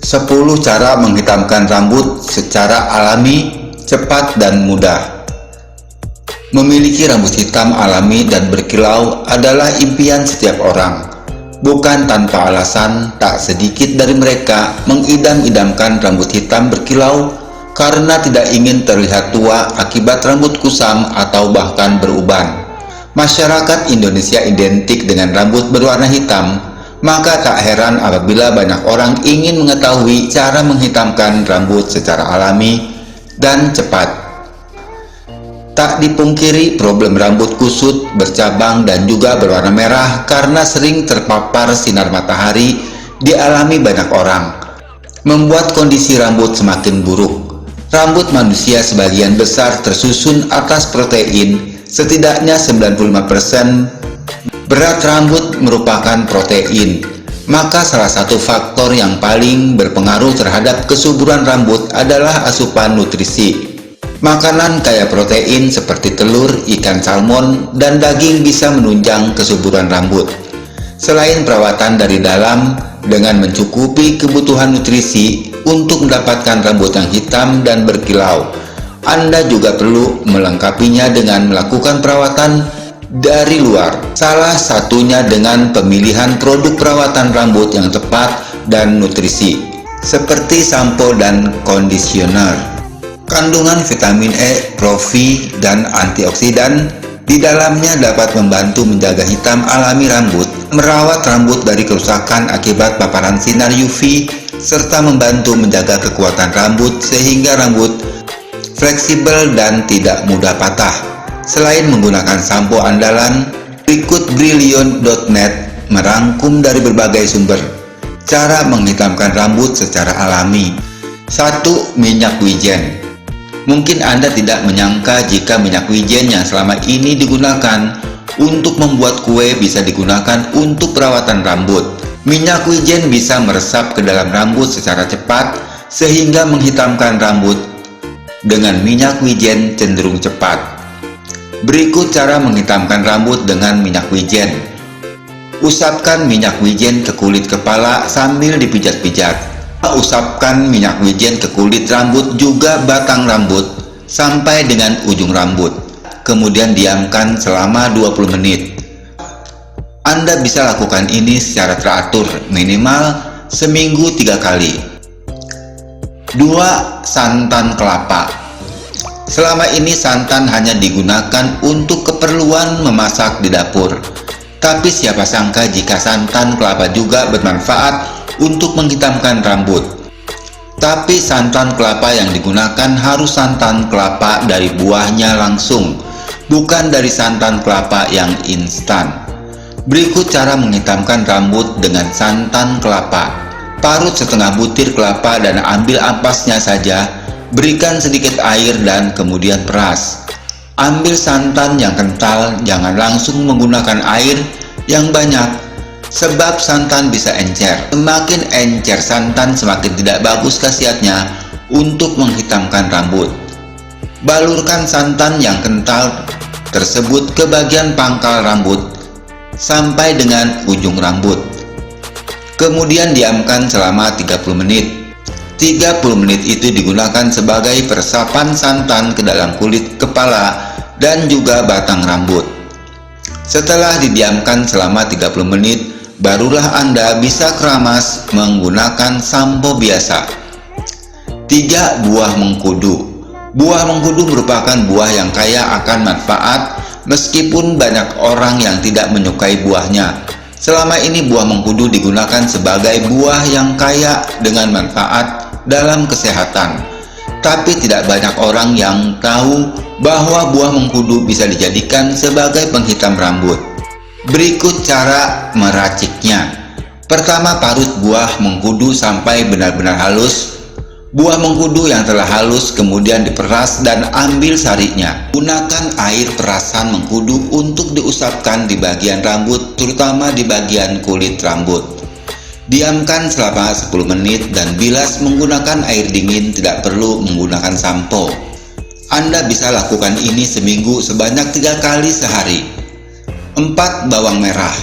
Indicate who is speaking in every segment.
Speaker 1: 10 cara menghitamkan rambut secara alami, cepat, dan mudah. Memiliki rambut hitam alami dan berkilau adalah impian setiap orang. Bukan tanpa alasan, tak sedikit dari mereka mengidam-idamkan rambut hitam berkilau karena tidak ingin terlihat tua akibat rambut kusam atau bahkan beruban. Masyarakat Indonesia identik dengan rambut berwarna hitam, maka tak heran apabila banyak orang ingin mengetahui cara menghitamkan rambut secara alami dan cepat. Tak dipungkiri, problem rambut kusut, bercabang, dan juga berwarna merah karena sering terpapar sinar matahari dialami banyak orang, membuat kondisi rambut semakin buruk. Rambut manusia sebagian besar tersusun atas protein, setidaknya 95% berat rambut merupakan protein. Maka salah satu faktor yang paling berpengaruh terhadap kesuburan rambut adalah asupan nutrisi. Makanan kaya protein seperti telur, ikan salmon, dan daging bisa menunjang kesuburan rambut. Selain perawatan dari dalam dengan mencukupi kebutuhan nutrisi untuk mendapatkan rambut yang hitam dan berkilau, Anda juga perlu melengkapinya dengan melakukan perawatan dari luar. Salah satunya dengan pemilihan produk perawatan rambut yang tepat dan nutrisi, seperti sampo dan kondisioner. Kandungan vitamin E, profi, dan antioksidan di dalamnya dapat membantu menjaga hitam alami rambut, merawat rambut dari kerusakan akibat paparan sinar UV, serta membantu menjaga kekuatan rambut sehingga rambut fleksibel dan tidak mudah patah. Selain menggunakan sampo andalan, berikut Brilliant.net merangkum dari berbagai sumber cara menghitamkan rambut secara alami. 1. Minyak wijen. Mungkin Anda tidak menyangka jika minyak wijen yang selama ini digunakan untuk membuat kue bisa digunakan untuk perawatan rambut. Minyak wijen bisa meresap ke dalam rambut secara cepat sehingga menghitamkan rambut dengan minyak wijen cenderung cepat. Berikut cara menghitamkan rambut dengan minyak wijen. Usapkan minyak wijen ke kulit kepala sambil dipijat-pijat. Usapkan minyak wijen ke kulit rambut juga batang rambut sampai dengan ujung rambut. Kemudian diamkan selama 20 menit. Anda bisa lakukan ini secara teratur, minimal seminggu 3 kali. 2. Santan kelapa. Selama ini santan hanya digunakan untuk keperluan memasak di dapur. Tapi siapa sangka jika santan kelapa juga bermanfaat untuk menghitamkan rambut. Tapi santan kelapa yang digunakan harus santan kelapa dari buahnya langsung, bukan dari santan kelapa yang instan. Berikut cara menghitamkan rambut dengan santan kelapa. Parut setengah butir kelapa dan ambil ampasnya saja. Berikan sedikit air dan kemudian peras. Ambil santan yang kental, jangan langsung menggunakan air yang banyak, sebab santan bisa encer. Semakin encer santan, semakin tidak bagus khasiatnya untuk menghitamkan rambut. Balurkan santan yang kental tersebut ke bagian pangkal rambut sampai dengan ujung rambut. Kemudian diamkan selama 30 menit. 30 menit itu digunakan sebagai peresapan santan ke dalam kulit kepala dan juga batang rambut. Setelah didiamkan selama 30 menit, barulah Anda bisa keramas menggunakan sampo biasa. 3. Buah mengkudu. Buah mengkudu merupakan buah yang kaya akan manfaat meskipun banyak orang yang tidak menyukai buahnya. Selama ini buah mengkudu digunakan sebagai buah yang kaya dengan manfaat dalam kesehatan, tapi tidak banyak orang yang tahu bahwa buah mengkudu bisa dijadikan sebagai penghitam rambut. Berikut cara meraciknya. Pertama, parut buah mengkudu sampai benar-benar halus. Buah mengkudu yang telah halus kemudian diperas dan ambil sarinya. Gunakan air perasan mengkudu untuk diusapkan di bagian rambut, terutama di bagian kulit rambut. Diamkan selama 10 menit dan bilas menggunakan air dingin, tidak perlu menggunakan sampo. Anda bisa lakukan ini seminggu sebanyak 3 kali sehari. 4. Bawang merah.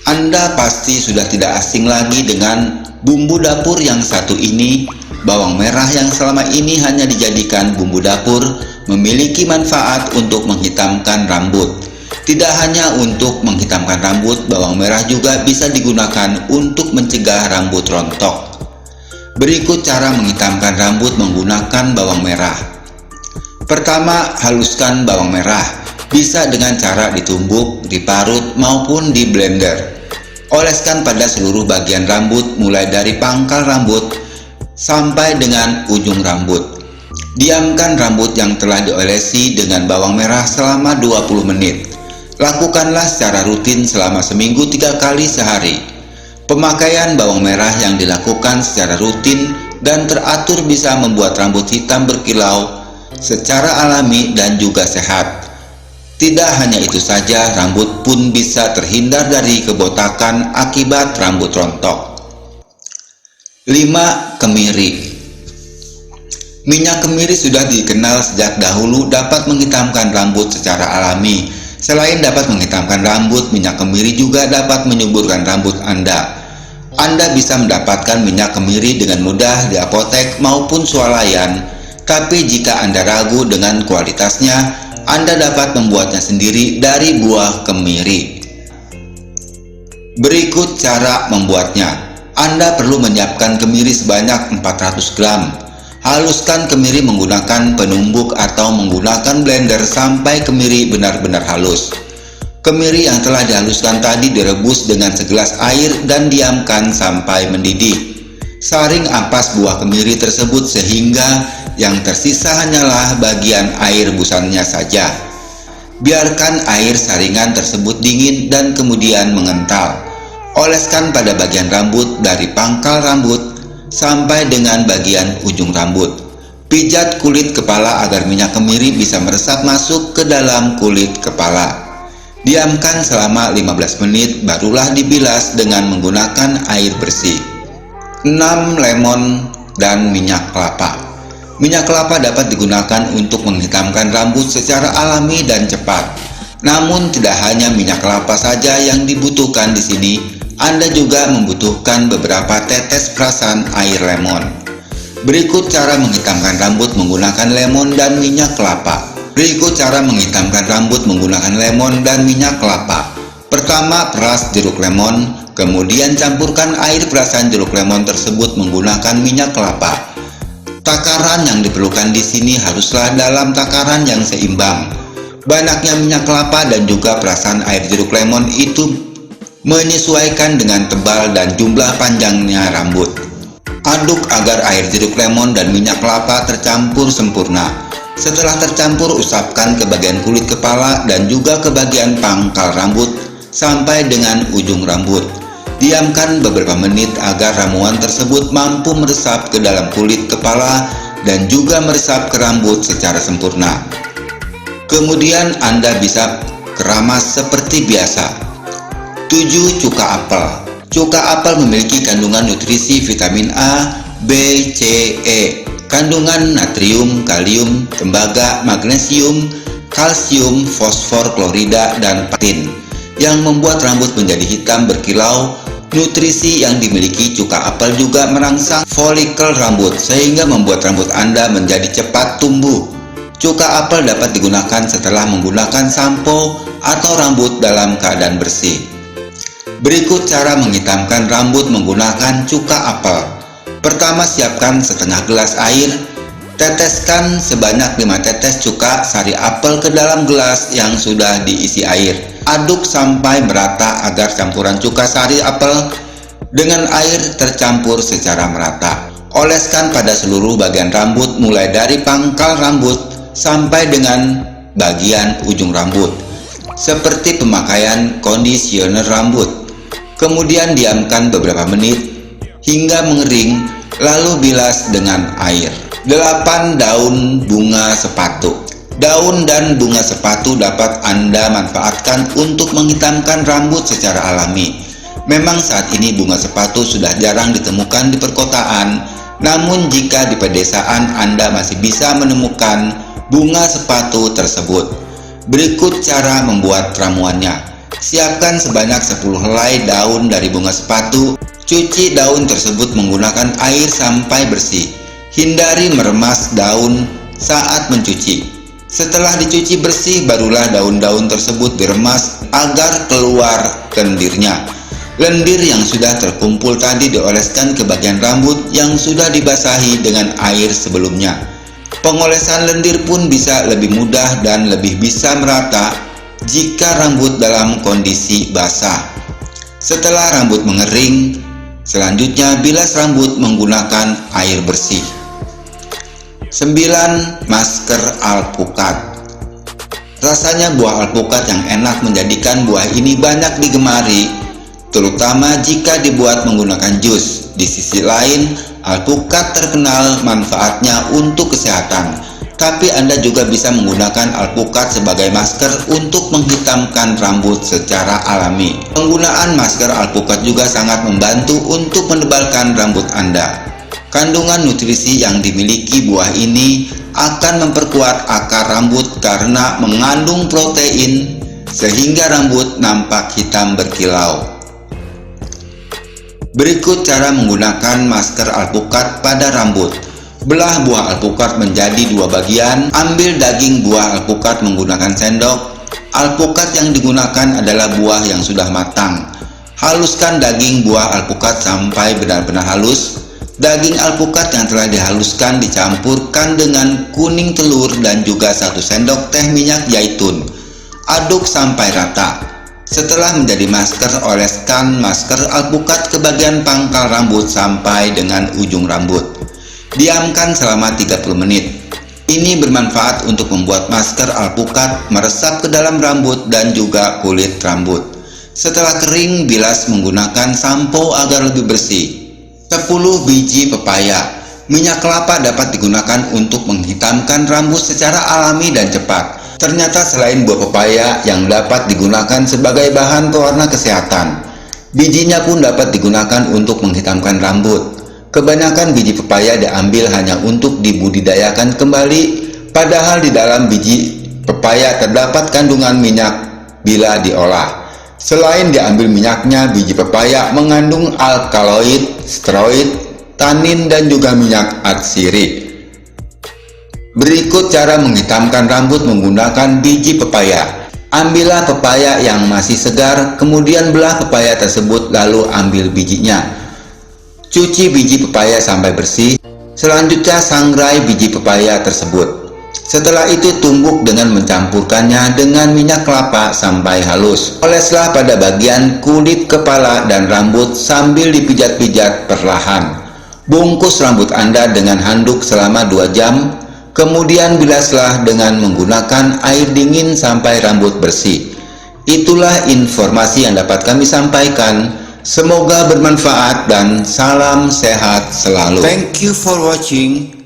Speaker 1: Anda pasti sudah tidak asing lagi dengan Bumbu dapur yang satu ini, bawang merah yang selama ini hanya dijadikan bumbu dapur, memiliki manfaat untuk menghitamkan rambut. Tidak hanya untuk menghitamkan rambut, bawang merah juga bisa digunakan untuk mencegah rambut rontok. Berikut cara menghitamkan rambut menggunakan bawang merah. Pertama, haluskan bawang merah. Bisa dengan cara ditumbuk, diparut, maupun di blender. Oleskan pada seluruh bagian rambut mulai dari pangkal rambut sampai dengan ujung rambut. Diamkan rambut yang telah diolesi dengan bawang merah selama 20 menit. Lakukanlah secara rutin selama seminggu 3 kali sehari. Pemakaian bawang merah yang dilakukan secara rutin dan teratur bisa membuat rambut hitam berkilau secara alami dan juga sehat. Tidak hanya itu saja, rambut pun bisa terhindar dari kebotakan akibat rambut rontok. 5. Kemiri. Minyak kemiri sudah dikenal sejak dahulu dapat menghitamkan rambut secara alami. Selain dapat menghitamkan rambut, minyak kemiri juga dapat menyuburkan rambut Anda. Anda bisa mendapatkan minyak kemiri dengan mudah di apotek maupun swalayan, tapi jika Anda ragu dengan kualitasnya, Anda dapat membuatnya sendiri dari buah kemiri. Berikut cara membuatnya. Anda perlu menyiapkan kemiri sebanyak 400 gram. Haluskan kemiri menggunakan penumbuk atau menggunakan blender sampai kemiri benar-benar halus. Kemiri yang telah dihaluskan tadi direbus dengan segelas air dan diamkan sampai mendidih. Saring ampas buah kemiri tersebut sehingga yang tersisa hanyalah bagian air busannya saja. Biarkan air saringan tersebut dingin dan kemudian mengental. Oleskan pada bagian rambut dari pangkal rambut sampai dengan bagian ujung rambut. Pijat kulit kepala agar minyak kemiri bisa meresap masuk ke dalam kulit kepala. Diamkan selama 15 menit barulah dibilas dengan menggunakan air bersih. 6. Lemon dan minyak kelapa. Minyak kelapa dapat digunakan untuk menghitamkan rambut secara alami dan cepat. Namun tidak hanya minyak kelapa saja yang dibutuhkan di sini, Anda juga membutuhkan beberapa tetes perasan air lemon. Berikut cara menghitamkan rambut menggunakan lemon dan minyak kelapa. Berikut cara menghitamkan rambut menggunakan lemon dan minyak kelapa. Pertama, peras jeruk lemon, kemudian campurkan air perasan jeruk lemon tersebut menggunakan minyak kelapa. Takaran yang diperlukan di sini haruslah dalam takaran yang seimbang. Banyaknya minyak kelapa dan juga perasan air jeruk lemon itu menyesuaikan dengan tebal dan jumlah panjangnya rambut. Aduk agar air jeruk lemon dan minyak kelapa tercampur sempurna. Setelah tercampur, usapkan ke bagian kulit kepala dan juga ke bagian pangkal rambut sampai dengan ujung rambut. Diamkan beberapa menit agar ramuan tersebut mampu meresap ke dalam kulit kepala dan juga meresap ke rambut secara sempurna. Kemudian Anda bisa keramas seperti biasa. 7. Cuka apel. Cuka apel memiliki kandungan nutrisi vitamin A, B, C, E, kandungan natrium, kalium, tembaga, magnesium, kalsium, fosfor, klorida, dan patin yang membuat rambut menjadi hitam berkilau. Nutrisi yang dimiliki cuka apel juga merangsang folikel rambut sehingga membuat rambut Anda menjadi cepat tumbuh. Cuka apel dapat digunakan setelah menggunakan sampo atau rambut dalam keadaan bersih. Berikut cara menghitamkan rambut menggunakan cuka apel. Pertama, siapkan setengah gelas air. Teteskan sebanyak 5 tetes cuka sari apel ke dalam gelas yang sudah diisi air. Aduk sampai merata agar campuran cuka sari apel dengan air tercampur secara merata. Oleskan pada seluruh bagian rambut mulai dari pangkal rambut sampai dengan bagian ujung rambut, seperti pemakaian kondisioner rambut. Kemudian diamkan beberapa menit hingga mengering, lalu bilas dengan air. 8. Daun bunga sepatu. Daun dan bunga sepatu dapat Anda manfaatkan untuk menghitamkan rambut secara alami. Memang saat ini bunga sepatu sudah jarang ditemukan di perkotaan, namun jika di pedesaan Anda masih bisa menemukan bunga sepatu tersebut. Berikut cara membuat ramuannya. Siapkan sebanyak 10 helai daun dari bunga sepatu. Cuci daun tersebut menggunakan air sampai bersih. Hindari meremas daun saat mencuci. Setelah dicuci bersih, barulah daun-daun tersebut diremas agar keluar lendirnya. Lendir yang sudah terkumpul tadi dioleskan ke bagian rambut yang sudah dibasahi dengan air sebelumnya. Pengolesan lendir pun bisa lebih mudah dan lebih bisa merata jika rambut dalam kondisi basah. Setelah rambut mengering, selanjutnya bilas rambut menggunakan air bersih. 9. Masker alpukat. Rasanya buah alpukat yang enak menjadikan buah ini banyak digemari, terutama jika dibuat menggunakan jus. Di sisi lain, alpukat terkenal manfaatnya untuk kesehatan, tapi Anda juga bisa menggunakan alpukat sebagai masker untuk menghitamkan rambut secara alami. Penggunaan masker alpukat juga sangat membantu untuk menebalkan rambut Anda. Kandungan nutrisi yang dimiliki buah ini akan memperkuat akar rambut karena mengandung protein sehingga rambut nampak hitam berkilau. Berikut cara menggunakan masker alpukat pada rambut. Belah buah alpukat menjadi 2 bagian. Ambil daging buah alpukat menggunakan sendok. Alpukat yang digunakan adalah buah yang sudah matang. Haluskan daging buah alpukat sampai benar-benar halus. Daging alpukat yang telah dihaluskan dicampurkan dengan kuning telur dan juga 1 sendok teh minyak zaitun. Aduk sampai rata. Setelah menjadi masker, oleskan masker alpukat ke bagian pangkal rambut sampai dengan ujung rambut. Diamkan selama 30 menit. Ini bermanfaat untuk membuat masker alpukat meresap ke dalam rambut dan juga kulit rambut. Setelah kering, bilas menggunakan sampo agar lebih bersih. 10 biji pepaya. Minyak kelapa dapat digunakan untuk menghitamkan rambut secara alami dan cepat. Ternyata selain buah pepaya yang dapat digunakan sebagai bahan pewarna kesehatan, bijinya pun dapat digunakan untuk menghitamkan rambut. Kebanyakan biji pepaya diambil hanya untuk dibudidayakan kembali, padahal di dalam biji pepaya terdapat kandungan minyak bila diolah. Selain diambil minyaknya, biji pepaya mengandung alkaloid, steroid, tanin, dan juga minyak atsirik. Berikut cara menghitamkan rambut menggunakan biji pepaya. Ambillah pepaya yang masih segar, kemudian belah pepaya tersebut lalu ambil bijinya. Cuci biji pepaya sampai bersih. Selanjutnya sangrai biji pepaya tersebut. Setelah itu tumbuk dengan mencampurkannya dengan minyak kelapa sampai halus. Oleslah pada bagian kulit kepala dan rambut sambil dipijat-pijat perlahan. Bungkus rambut Anda dengan handuk selama 2 jam. Kemudian bilaslah dengan menggunakan air dingin sampai rambut bersih. Itulah informasi yang dapat kami sampaikan. Semoga bermanfaat dan salam sehat selalu. Thank you for watching.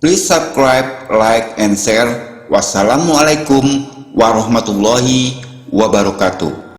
Speaker 1: Please subscribe, like, and share. Wassalamualaikum warahmatullahi wabarakatuh.